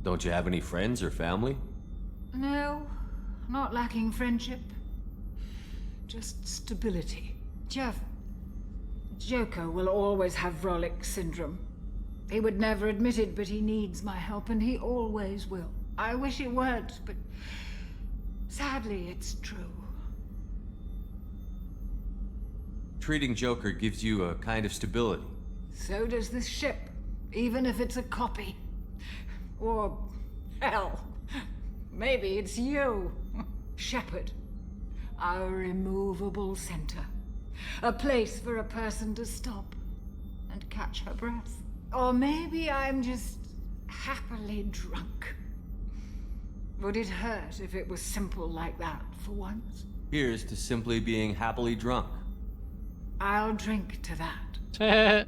Don't you have any friends or family? No, not lacking friendship. Just stability. Jeff, Joker will always have Vrolic syndrome. He would never admit it, but he needs my help, and he always will. I wish it weren't, but sadly, it's true. Treating Joker gives you a kind of stability. So does this ship, even if it's a copy. Or, hell, maybe it's you, Shepard. Our immovable center. A place for a person to stop and catch her breath. Or maybe I'm just happily drunk. Would it hurt if it was simple like that for once? Here's to simply being happily drunk. I'll drink to that.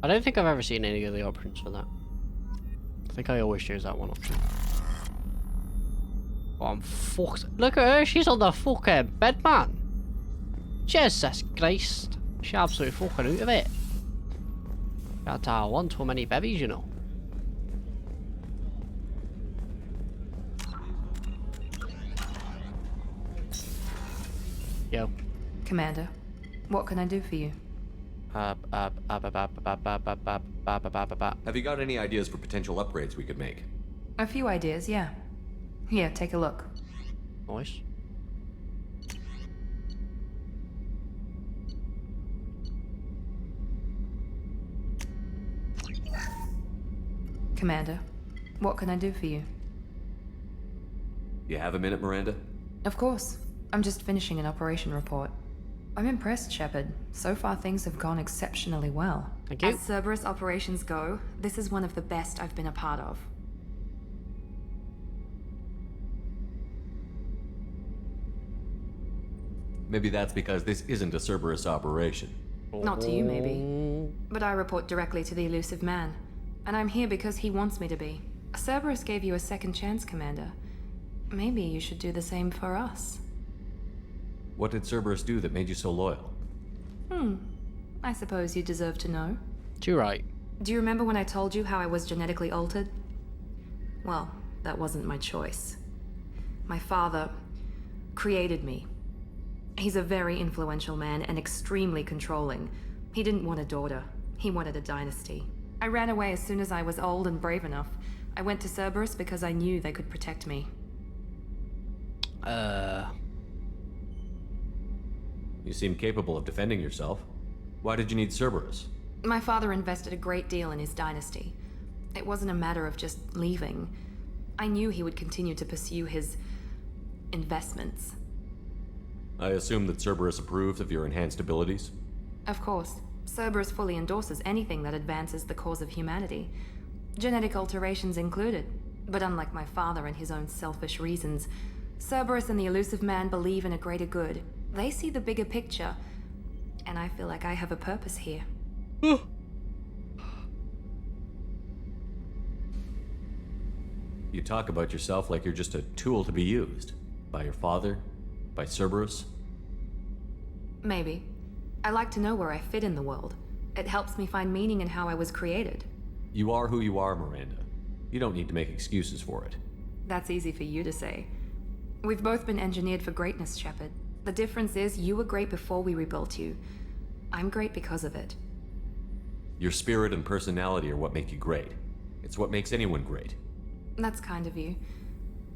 I don't think I've ever seen any of the options for that. I think I always choose that one option. Oh, I'm fucked. Look at her, she's on the fucking bed, man. Jesus Christ. She's absolutely fucking out of it. Can't tell one too many babies, you know. Yo. Commander, what can I do for you? Have you got any ideas for potential upgrades we could make? A few ideas, yeah. Here, take a look. Nice. Commander, what can I do for you? You have a minute, Miranda? Of course. I'm just finishing an operation report. I'm impressed, Shepard. So far things have gone exceptionally well. Thank you. As Cerberus operations go, this is one of the best I've been a part of. Maybe that's because this isn't a Cerberus operation. Not to you, maybe. But I report directly to the elusive man. And I'm here because he wants me to be. Cerberus gave you a second chance, Commander. Maybe you should do the same for us. What did Cerberus do that made you so loyal? I suppose you deserve to know. You're right. Do you remember when I told you how I was genetically altered? Well, that wasn't my choice. My father created me. He's a very influential man and extremely controlling. He didn't want a daughter. He wanted a dynasty. I ran away as soon as I was old and brave enough. I went to Cerberus because I knew they could protect me. You seem capable of defending yourself. Why did you need Cerberus? My father invested a great deal in his dynasty. It wasn't a matter of just leaving. I knew he would continue to pursue his investments. I assume that Cerberus approves of your enhanced abilities? Of course. Cerberus fully endorses anything that advances the cause of humanity. Genetic alterations included. But unlike my father and his own selfish reasons, Cerberus and the elusive man believe in a greater good. They see the bigger picture, and I feel like I have a purpose here. You talk about yourself like you're just a tool to be used. By your father? By Cerberus? Maybe. I like to know where I fit in the world. It helps me find meaning in how I was created. You are who you are, Miranda. You don't need to make excuses for it. That's easy for you to say. We've both been engineered for greatness, Shepard. The difference is you were great before we rebuilt you. I'm great because of it. Your spirit and personality are what make you great. It's what makes anyone great. That's kind of you.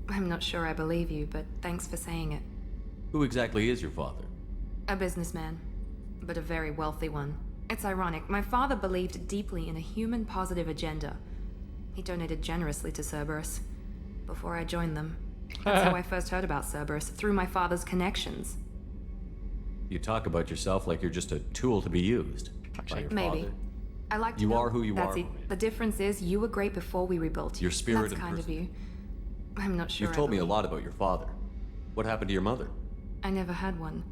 I'm not sure I believe you, but thanks for saying it. Who exactly is your father? A businessman, but a very wealthy one. It's ironic, my father believed deeply in a human-positive agenda. He donated generously to Cerberus before I joined them. That's how I first heard about Cerberus, through my father's connections. You talk about yourself like you're just a tool to be used. By your Maybe. father. I like to You know. are who you That's are. it. The difference is you were great before we rebuilt you. Your spirit That's and kind of you. I'm not sure You've told me a believe. lot about your father. What happened to your mother? I never had one.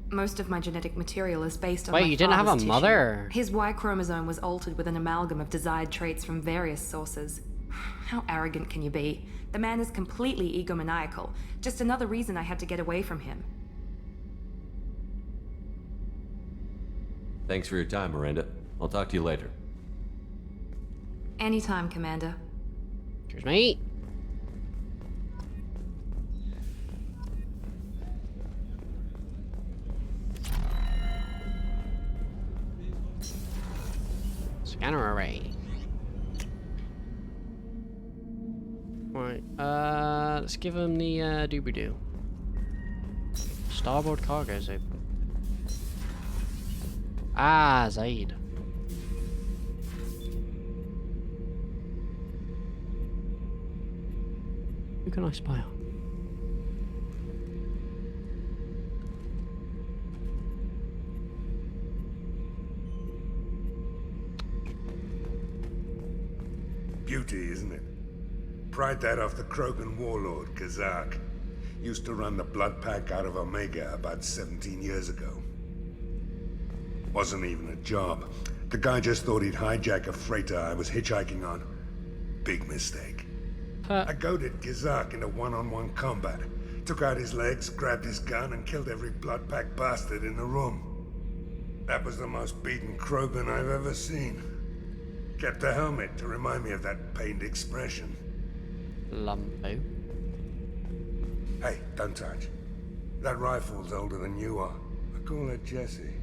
Most of my genetic material is based on my Wait, you didn't have a father's tissue. mother? His Y chromosome was altered with an amalgam of desired traits from various sources. How arrogant can you be? The man is completely egomaniacal. Just another reason I had to get away from him. Thanks for your time, Miranda. I'll talk to you later. Anytime, Commander. Cheers, mate. Scanner array. Right, let's give him the doobie-doo. Starboard cargo's open. Ah, Zaid. Who can I spy on? Beauty, isn't it? Pried that off the Krogan warlord, Kazak. Used to run the blood pack out of Omega about 17 years ago. Wasn't even a job. The guy just thought he'd hijack a freighter I was hitchhiking on. Big mistake. I goaded Kazak into one-on-one combat. Took out his legs, grabbed his gun, and killed every blood pack bastard in the room. That was the most beaten Krogan I've ever seen. Kept a helmet to remind me of that pained expression. Lumbo. Hey, don't touch. That rifle's older than you are. I call her Jessie.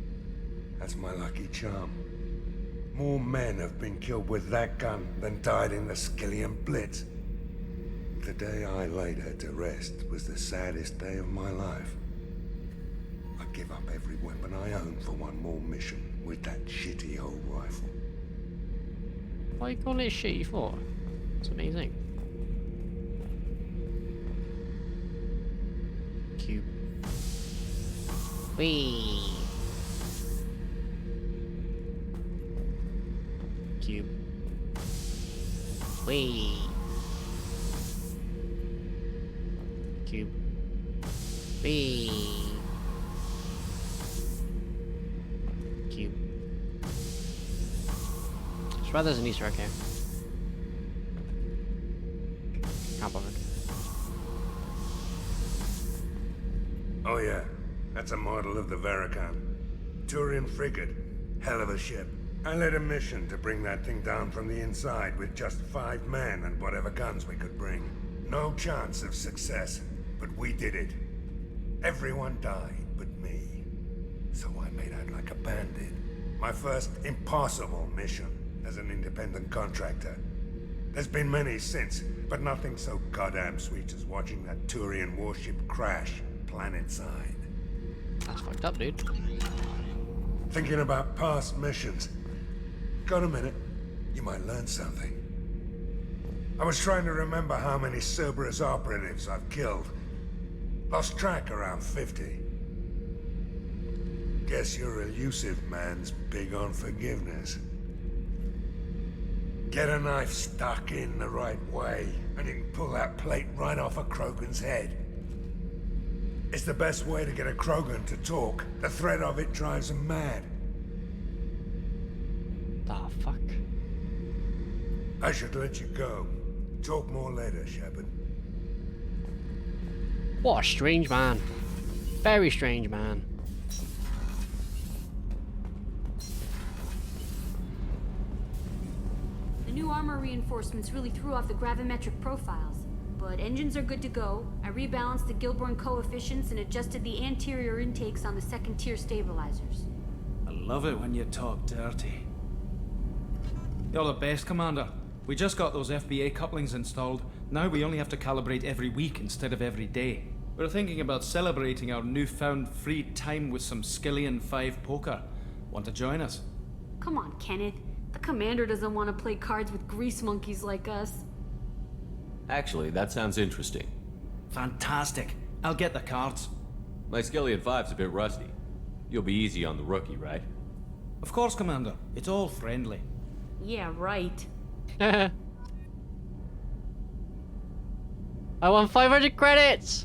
That's my lucky charm. More men have been killed with that gun than died in the Skillian Blitz. The day I laid her to rest was the saddest day of my life. I'd give up every weapon I own for one more mission with that shitty old rifle. Why are you calling it shitty for? It's amazing. Cube. Whee! Cube. Whee! Cube. Whee! Cube. I swear there's an Easter egg here. Can't bother. Oh yeah, that's a model of the Verican. Turian frigate. Hell of a ship. I led a mission to bring that thing down from the inside with just 5 men and whatever guns we could bring. No chance of success, but we did it. Everyone died but me. So I made out like a bandit. My first impossible mission as an independent contractor. There's been many since, but nothing so goddamn sweet as watching that Turian warship crash planetside. That's fucked up, dude. Thinking about past missions. Got a minute? You might learn something. I was trying to remember how many Cerberus operatives I've killed. Lost track around 50. Guess your elusive man's big on forgiveness. Get a knife stuck in the right way, and you can pull that plate right off a Krogan's head. It's the best way to get a Krogan to talk. The threat of it drives them mad. The fuck? I should let you go. Talk more later, Shepard. What a strange man. Very strange man. The new armor reinforcements really threw off the gravimetric profiles. But engines are good to go. I rebalanced the Gilborn coefficients and adjusted the anterior intakes on the second tier stabilizers. I love it when you talk dirty. You're the best, Commander. We just got those FBA couplings installed. Now we only have to calibrate every week instead of every day. We're thinking about celebrating our newfound free time with some Skillian 5 poker. Want to join us? Come on, Kenneth. The Commander doesn't want to play cards with grease monkeys like us. Actually, that sounds interesting. Fantastic. I'll get the cards. My Skillian 5's a bit rusty. You'll be easy on the rookie, right? Of course, Commander. It's all friendly. Yeah, right. I want 500 credits!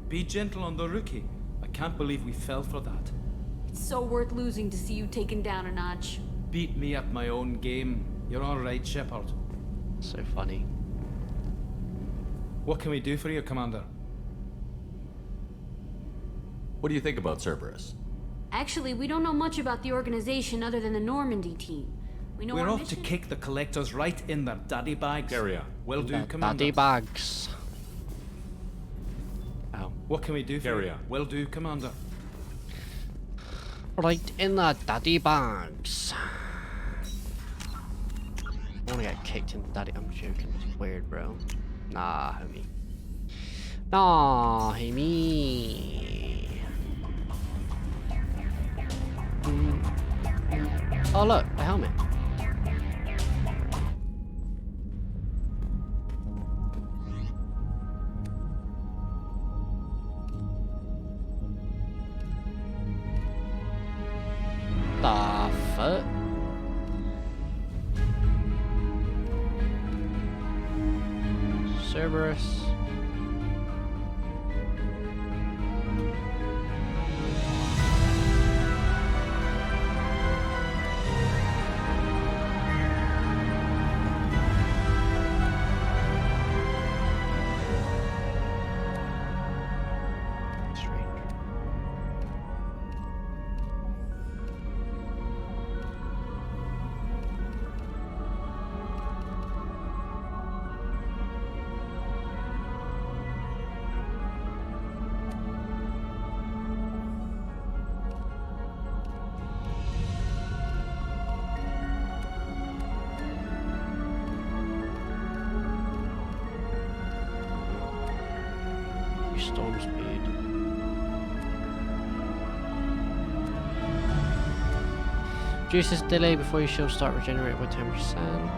Be gentle on the rookie. I can't believe we fell for that. It's so worth losing to see you taken down a notch. Beat me at my own game. You're all right, Shepard. So funny. What can we do for you, Commander? What do you think about Cerberus? Actually, we don't know much about the organization other than the Normandy team. We know We're our off to mission. kick the collectors right in their daddy bags. Carry on. Will do, The Commander. daddy bags. Oh. What can we do for Carry you? on. Will do, Commander. Right in the daddy bags. I wanna get kicked in the daddy. I'm joking. It's weird, bro. Nah, homie. Nah, homie. Oh, look, a helmet. The fuck? Cerberus. Strange. Storm speed. Reduce this delay before your shield start regenerate by 10%.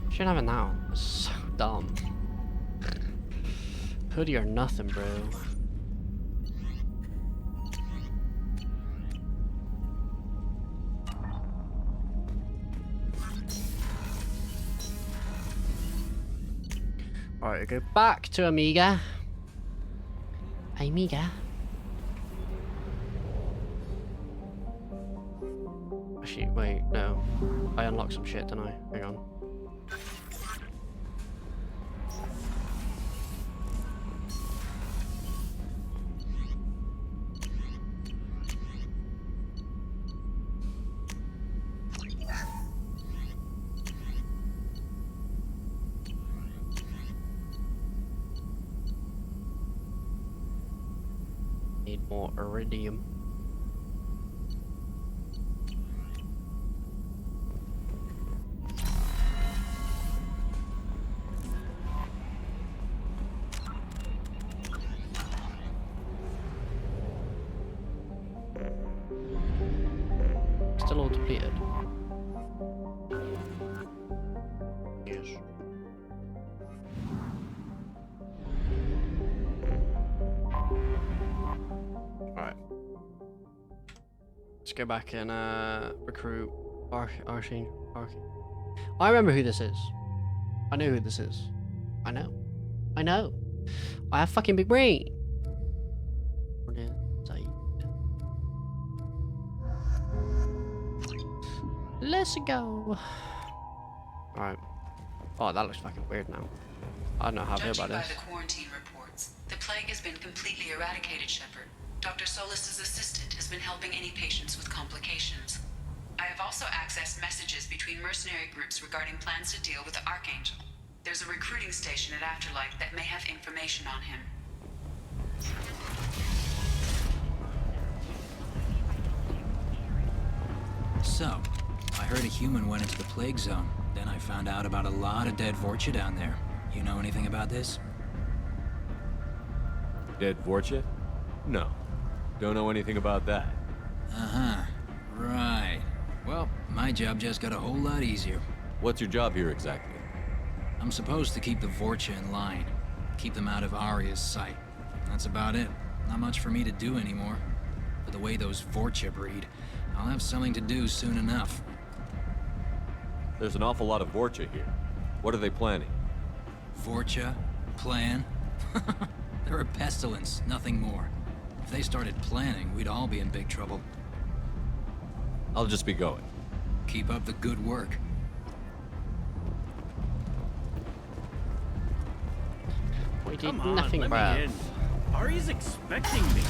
Shouldn't have it now. It's so dumb. Hoodie or nothing, bro. Alright, go back to Amiga. Amiga. Actually, wait, no. I unlocked some shit, didn't I? Hang on. Need more iridium. Still all depleted. Yes. Alright. Let's go back and recruit Archangel. I remember who this is. I know who this is. I know. I know. I have fucking big brain. Let's go. Alright. Oh, that looks fucking weird now. I don't know how I feel Judging about by this. the quarantine reports, the plague has been completely eradicated, Shepard. Dr. Solis's assistant has been helping any patients with complications. I have also accessed messages between mercenary groups regarding plans to deal with the Archangel. There's a recruiting station at Afterlife that may have information on him. So, I heard a human went into the plague zone. Then I found out about a lot of dead Vorcha down there. You know anything about this? Dead Vorcha? No. Don't know anything about that. Uh-huh. Right. Well, my job just got a whole lot easier. What's your job here exactly? I'm supposed to keep the Vorcha in line. Keep them out of Arya's sight. That's about it. Not much for me to do anymore. But the way those Vorcha breed, I'll have something to do soon enough. There's an awful lot of Vorcha here. What are they planning? Vorcha? Plan? They're a pestilence, nothing more. If they started planning, we'd all be in big trouble. I'll just be going. Keep up the good work. We did Come on, nothing, let bro. me in. Ari's expecting me.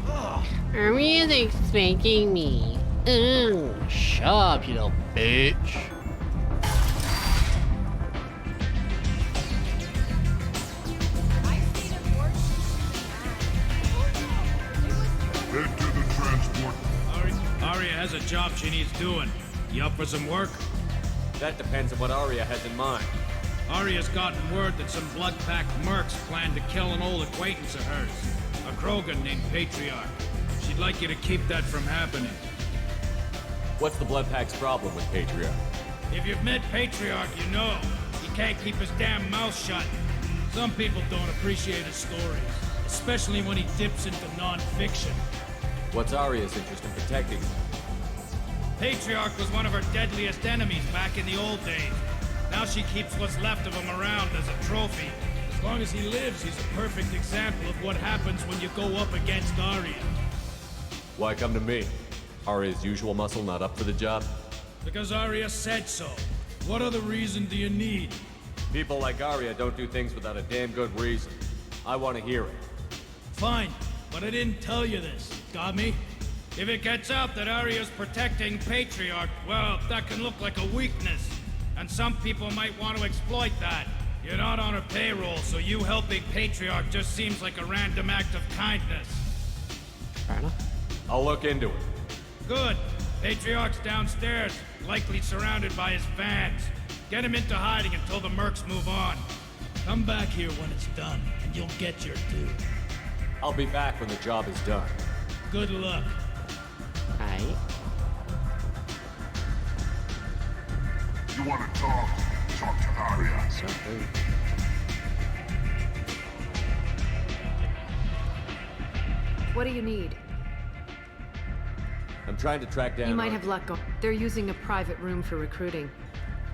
Ugh. Aria's expecting me. Shut up, you little bitch. Head to the transport. Aria has a job she needs doing. You up for some work? That depends on what Arya has in mind. Aria's gotten word that some blood-packed mercs plan to kill an old acquaintance of hers. A Krogan named Patriarch. She'd like you to keep that from happening. What's the Blood Pack's problem with Patriarch? If you've met Patriarch, you know. He can't keep his damn mouth shut. Some people don't appreciate his stories, especially when he dips into non-fiction. What's Arya's interest in protecting him? Patriarch was one of her deadliest enemies back in the old days. Now she keeps what's left of him around as a trophy. As long as he lives, he's a perfect example of what happens when you go up against Arya. Why come to me? Arya's usual muscle not up for the job? Because Arya said so. What other reason do you need? People like Arya don't do things without a damn good reason. I want to hear it. Fine, but I didn't tell you this. Got me? If it gets out that Arya's protecting Patriarch, well, that can look like a weakness. And some people might want to exploit that. You're not on her payroll, so you helping Patriarch just seems like a random act of kindness. Fair enough. I'll look into it. Good. Patriarch's downstairs, likely surrounded by his fans. Get him into hiding until the mercs move on. Come back here when it's done, and you'll get your due. I'll be back when the job is done. Good luck. Aye. You want to talk? Talk to Arya. So rude. What do you need? I'm trying to track down. You might Arya. have luck. They're using a private room for recruiting.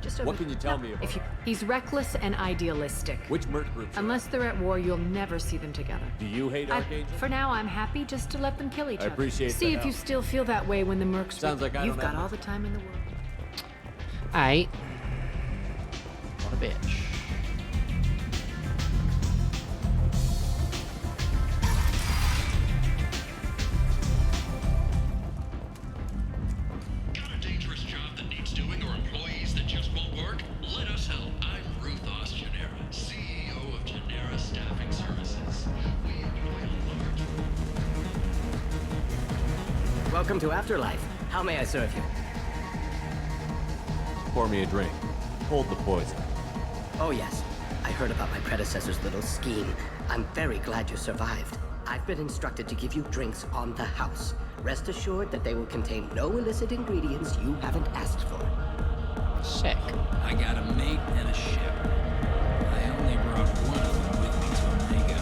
Just over. What can you tell me about If you, her? he's reckless and idealistic. Which merc groups? Unless they're at war, you'll never see them together. Do you hate Archangel? For now, I'm happy just to let them kill each I other. appreciate See the if you help. still feel that way when the mercs. Sounds like I You've don't got have all the time in the world. Aye. What a bitch. Got a dangerous job that needs doing or employees that just won't work? Let us help. I'm Ruthos Genera, CEO of Genera Staffing Services. We employ a large... Welcome to Afterlife. How may I serve you? Pour me a drink. Hold the poison. Oh yes, I heard about my predecessor's little scheme. I'm very glad you survived. I've been instructed to give you drinks on the house. Rest assured that they will contain no illicit ingredients you haven't asked for. Sick. I got a mate and a ship. I only brought one of them with me to Omega.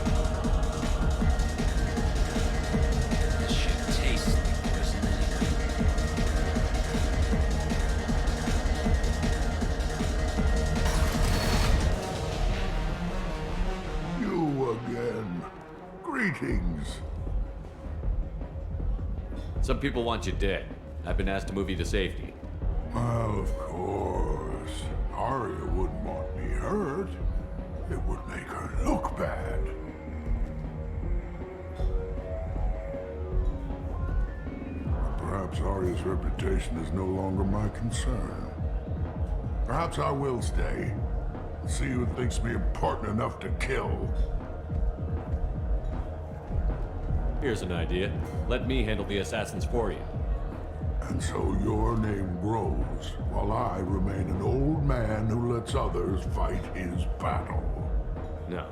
This ship tastes like prison anyway. You again. Greetings. Some people want you dead. I've been asked to move you to safety. Well, of course. Arya wouldn't want me hurt. It would make her look bad. Perhaps Arya's reputation is no longer my concern. Perhaps I will stay. See who thinks me important enough to kill. Here's an idea. Let me handle the assassins for you. And so your name grows, while I remain an old man who lets others fight his battle. No.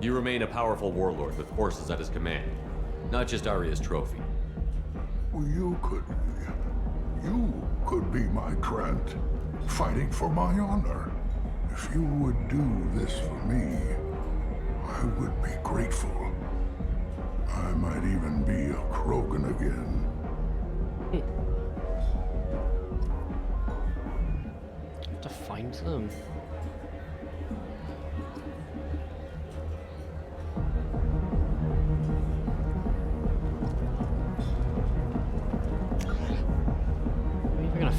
You remain a powerful warlord with forces at his command. Not just Arya's trophy. Well, you could be my Trent, fighting for my honor. If you would do this for me, I would be grateful. I might even be a Krogan again. Have to find them.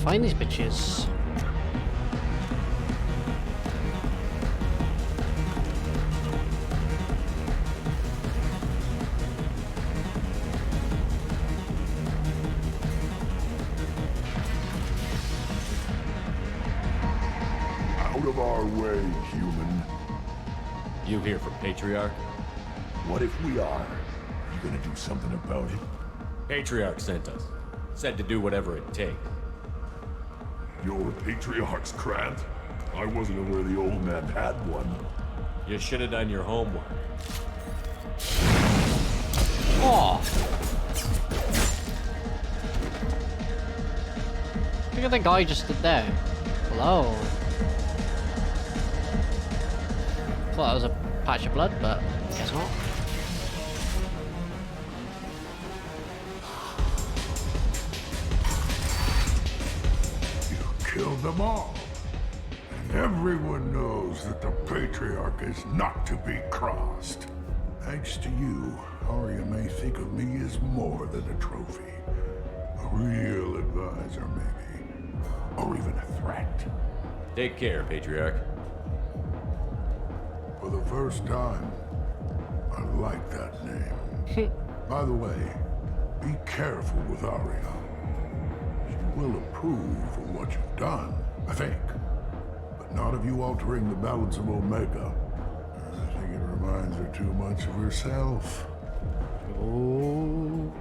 find these bitches. Out of our way, human. You here from Patriarch? What if we are? You gonna do something about it? Patriarch sent us. Said to do whatever it takes. You're Patriarch's Krant? I wasn't aware the old man had one. You should have done your homework. Oh! Look at the guy just stood there. Hello. Thought that was a patch of blood, but guess not. Killed them all. And everyone knows that the Patriarch is not to be crossed. Thanks to you, Arya may think of me as more than a trophy. A real advisor, maybe. Or even a threat. Take care, Patriarch. For the first time, I like that name. By the way, be careful with Arya. She will approve of what you've done, I think. But not of you altering the balance of Omega. I think it reminds her too much of herself. Oh.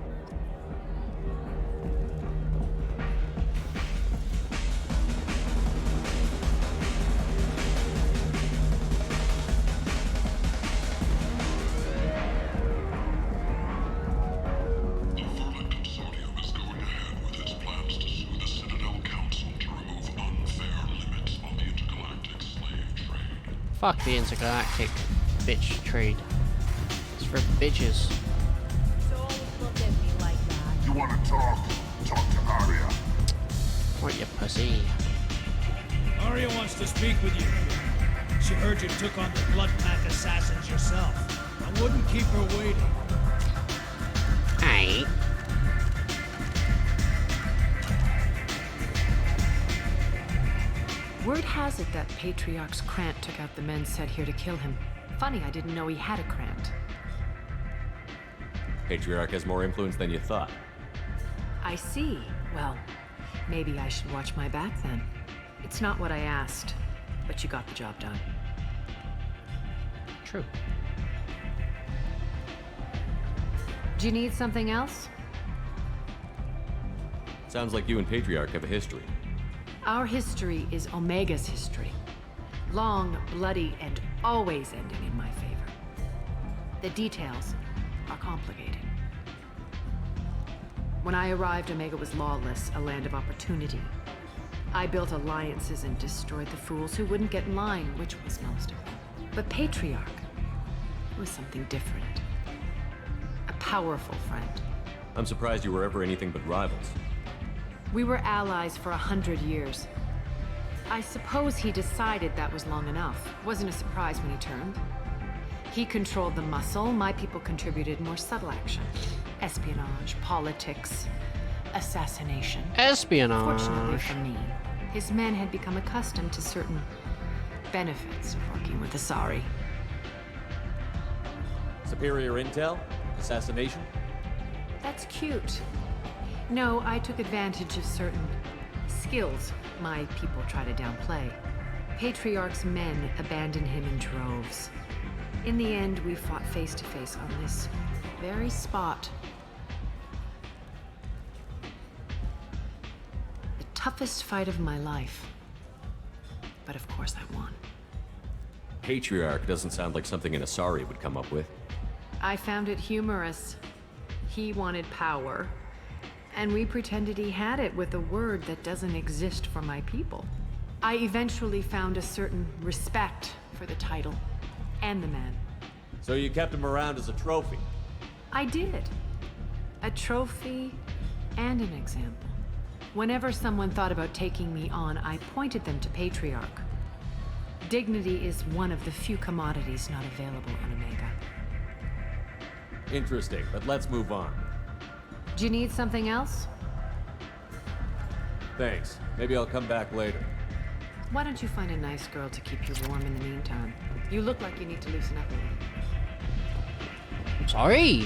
The Vermin Consortium is going ahead with its plans to sue the Citadel Council to remove unfair limits on the intergalactic slave trade. Fuck the intergalactic bitch trade. It's for bitches. Don't look at me like that. You want to talk? Talk to Arya. What you pussy? Arya wants to speak with you. She heard you took on the Blood Pack assassins yourself. I wouldn't keep her waiting. Aye. Word has it that Patriarch's Krant took out the men sent here to kill him. Funny, I didn't know he had a Krant. Patriarch has more influence than you thought. I see. Well, maybe I should watch my back then. It's not what I asked, but you got the job done. True. Do you need something else? Sounds like you and Patriarch have a history. Our history is Omega's history. Long, bloody, and always ending in my favor. The details are complicated. When I arrived, Omega was lawless, a land of opportunity. I built alliances and destroyed the fools who wouldn't get in line, which was most of them. But Patriarch was something different. A powerful friend. I'm surprised you were ever anything but rivals. We were allies for 100 years. I suppose he decided that was long enough. Wasn't a surprise when he turned. He controlled the muscle, my people contributed more subtle action. Espionage, politics, assassination. Espionage. Fortunately for me, his men had become accustomed to certain benefits of working with Asari. Superior intel? Assassination? That's cute. No, I took advantage of certain skills my people try to downplay. Patriarch's men abandoned him in droves. In the end, we fought face to face on this very spot. The toughest fight of my life. But of course I won. Patriarch doesn't sound like something an Asari would come up with. I found it humorous. He wanted power. And we pretended he had it with a word that doesn't exist for my people. I eventually found a certain respect for the title and the man. So you kept him around as a trophy? I did. A trophy and an example. Whenever someone thought about taking me on, I pointed them to Patriarch. Dignity is one of the few commodities not available on Omega. Interesting, but let's move on. Do you need something else? Thanks. Maybe I'll come back later. Why don't you find a nice girl to keep you warm in the meantime? You look like you need to loosen up a little. I'm sorry.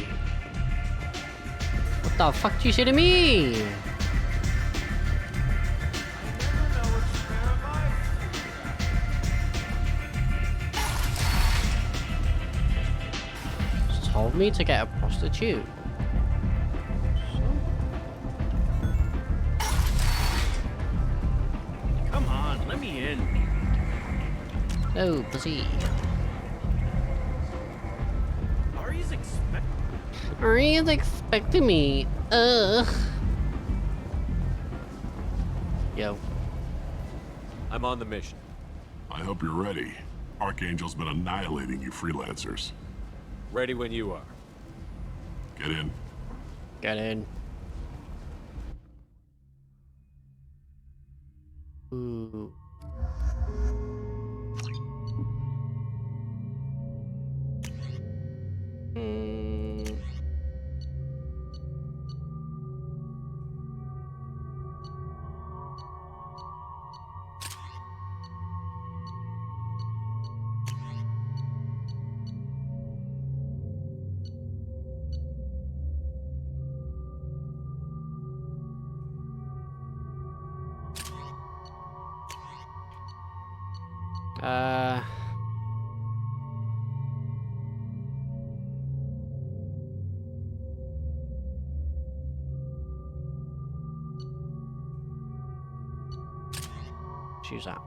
What the fuck do you say to me? Just told me to get a prostitute. Come on, let me in. No, pussy. Ari's expect. Ari's expecting me. Ugh. Yo. I'm on the mission. I hope you're ready. Archangel's been annihilating you freelancers. Ready when you are. Get in. Get in. Ooh. Choose that.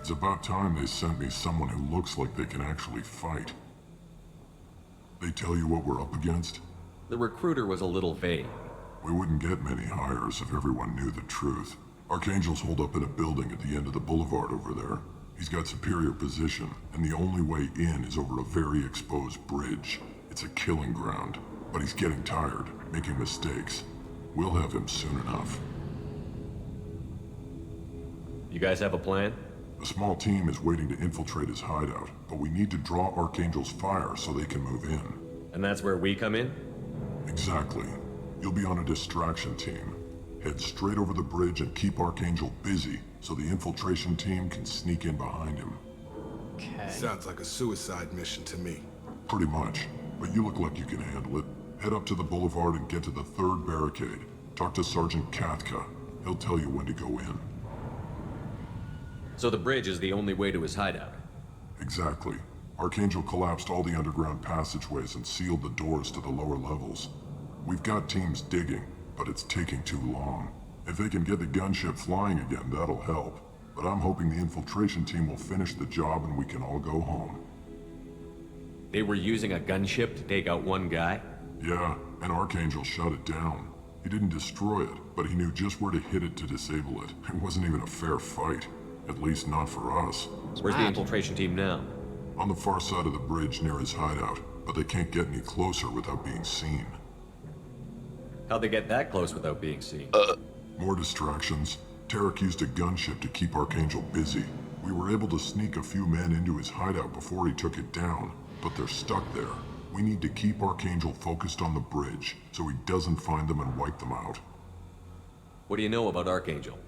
It's about time they sent me someone who looks like they can actually fight. They tell you what we're up against? The recruiter was a little vague. We wouldn't get many hires if everyone knew the truth. Archangel's holed up in a building at the end of the boulevard over there. He's got superior position, and the only way in is over a very exposed bridge. It's a killing ground, but he's getting tired, making mistakes. We'll have him soon enough. You guys have a plan? A small team is waiting to infiltrate his hideout, but we need to draw Archangel's fire so they can move in. And that's where we come in? Exactly. You'll be on a distraction team. Head straight over the bridge and keep Archangel busy so the infiltration team can sneak in behind him. Okay. Sounds like a suicide mission to me. Pretty much, but you look like you can handle it. Head up to the boulevard and get to the third barricade. Talk to Sergeant Kathka. He'll tell you when to go in. So the bridge is the only way to his hideout? Exactly. Archangel collapsed all the underground passageways and sealed the doors to the lower levels. We've got teams digging, but it's taking too long. If they can get the gunship flying again, that'll help. But I'm hoping the infiltration team will finish the job and we can all go home. They were using a gunship to take out one guy? Yeah, and Archangel shut it down. He didn't destroy it, but he knew just where to hit it to disable it. It wasn't even a fair fight. At least not for us. Where's the infiltration team now? On the far side of the bridge near his hideout, but they can't get any closer without being seen. How'd they get that close without being seen? More distractions. Tarek used a gunship to keep Archangel busy. We were able to sneak a few men into his hideout before he took it down, but they're stuck there. We need to keep Archangel focused on the bridge, so he doesn't find them and wipe them out. What do you know about Archangel?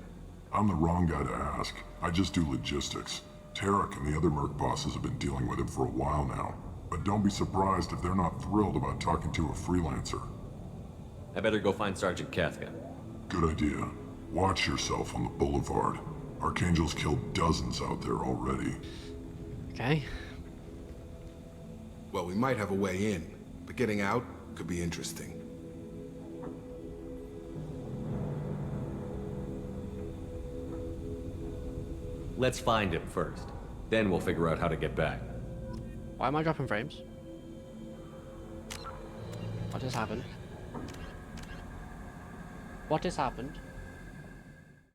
I'm the wrong guy to ask. I just do logistics. Tarek and the other merc bosses have been dealing with him for a while now. But don't be surprised if they're not thrilled about talking to a freelancer. I better go find Sergeant Kathka. Good idea. Watch yourself on the boulevard. Archangel's killed dozens out there already. Okay. Well, we might have a way in, but getting out could be interesting. Let's find him first. Then we'll figure out how to get back. Why am I dropping frames? What has happened? What has happened?